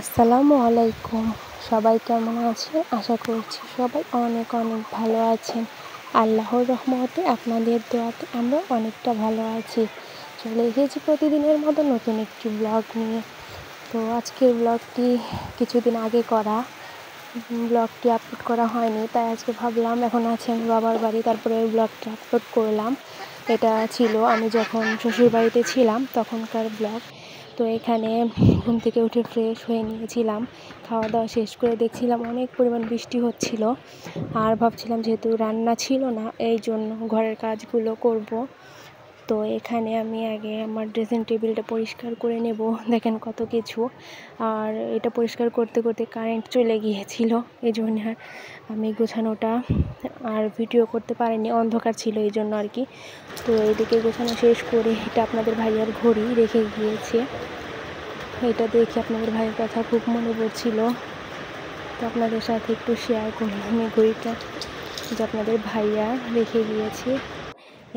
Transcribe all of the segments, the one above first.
আসসালামু আলাইকুম। সবাই কেমন আছেন? আশা করছি সবাই অনেক ভালো আছেন। আল্লাহর রহমতে আপনাদের দোয়াতে আমরা অনেকটা ভালো আছি। চলে এসেছি প্রতিদিনের মতো নতুন একটি ব্লগ নিয়ে। তো আজকের ব্লগটি কিছুদিন আগে করা, ব্লগটি আপলোড করা হয়নি, তাই আজকে ভাবলাম এখন আছি আমি বাবার বাড়ি, তারপরে ব্লগটা আপলোড করলাম। এটা ছিল আমি যখন শ্বশুরবাড়িতে ছিলাম তখনকার ব্লগ। তো এখানে ঘুম থেকে উঠে ফ্রেশ হয়ে নিয়েছিলাম, খাওয়া দাওয়া শেষ করে দেখছিলাম অনেক পরিমাণ বৃষ্টি হচ্ছিল, আর ভাবছিলাম যেহেতু রান্না ছিল না এই জন্য ঘরের কাজগুলো করব। তো এখানে আমি আগে আমার ড্রেসিং টেবিলটা পরিষ্কার করে নেব। দেখেন কত কিছু, আর এটা পরিষ্কার করতে করতে কারেন্ট চলে গিয়েছিল, এই জন্য আর আমি গোছানোটা আর ভিডিও করতে পারিনি, অন্ধকার ছিল এই জন্য আর কি। তো এদিকে গোছানো শেষ করে এটা আপনাদের ভাইয়ার ঘড়ি রেখে গিয়েছে, এটা দেখে আপনাদের ভাইয়ের কথা খুব মনে পড়ছিল, তো আপনাদের সাথে একটু শেয়ার করলাম এই ঘড়িটা যে আপনাদের ভাইয়া রেখে গিয়েছে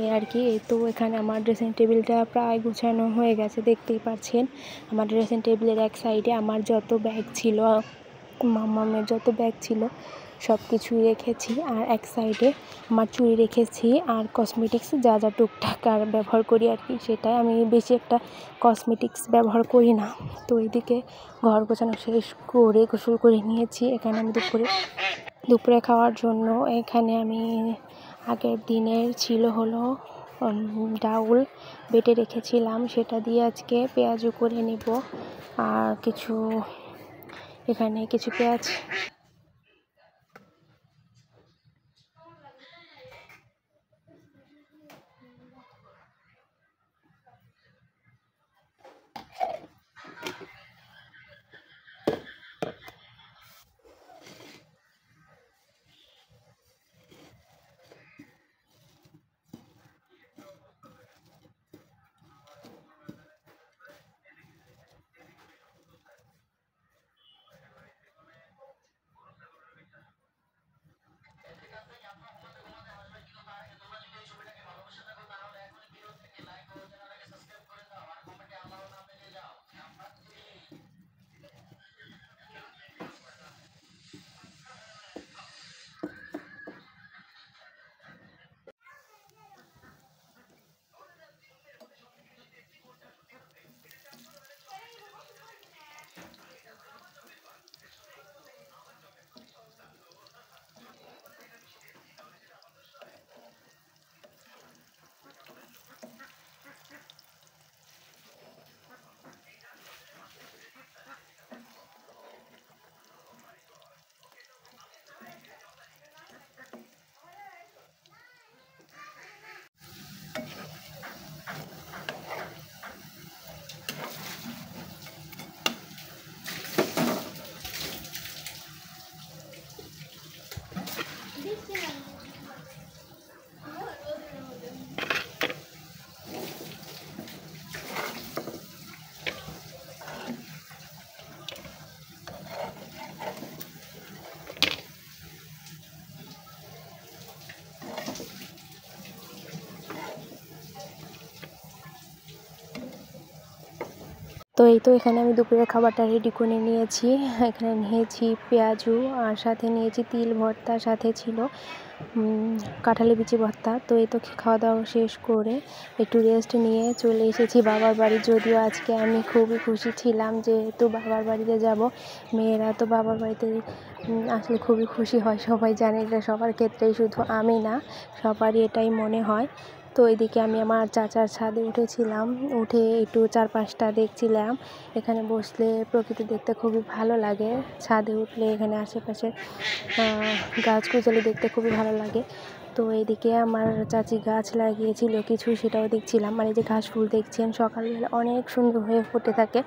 এই আর কি। তো এখানে আমার ড্রেসিং টেবিলটা প্রায় গোছানো হয়ে গেছে, দেখতেই পাচ্ছেন। আমার ড্রেসিং টেবিলের এক সাইডে আমার যত ব্যাগ ছিল, মাম্মামের যত ব্যাগ ছিল সব কিছুই রেখেছি, আর এক সাইডে আমার চুড়ি রেখেছি আর কসমেটিক্স যা যা টুকটাক আর ব্যবহার করি আর কি, সেটাই। আমি বেশি একটা কসমেটিক্স ব্যবহার করি না। তো এইদিকে ঘর গোছানো শেষ করে গোসল করে নিয়েছি। এখানে আমি দুপুরে খাওয়ার জন্য এখানে আমি আগের দিনের ছিল হলো ডাউল বেটে রেখেছিলাম, সেটা দিয়ে আজকে পেঁয়াজু করে নেব। আর এখানে কিছু পেঁয়াজ তো এই তো এখানে আমি দুপুরের খাবারটা রেডি করে নিয়েছি। এখানে নিয়েছি পেঁয়াজু, আর সাথে নিয়েছি তিল ভর্তা, সাথে ছিল কাঁঠালি বিচি ভর্তা। তো এই তো খাওয়া দাওয়া শেষ করে একটু রেস্ট নিয়ে চলে এসেছি বাবার বাড়ি। যদিও আজকে আমি খুবই খুশি ছিলাম যেহেতু বাবার বাড়িতে যাব। মেয়েরা তো বাবার বাড়িতে আসলে খুবই খুশি হয়, সবাই জানে, এটা সবার ক্ষেত্রেই, শুধু আমি না, সবারই এটাই মনে হয়। তো এদিকে আমি আমার চাচার ছাদে উঠেছিলাম, উঠে একটু চারপাশটা দেখছিলাম। এখানে বসলে প্রকৃতি দেখতে খুবই ভালো লাগে, ছাদে উঠলে এখানে আশেপাশে গাছগুছালি দেখতে খুবই ভালো লাগে। তো এদিকে আমার চাচি গাছ লাগিয়েছিল কিছু, সেটাও দেখছিলাম। মানে যে ঘাস ফুল দেখছেন সকালবেলা অনেক সুন্দর হয়ে ফুটে থাকে।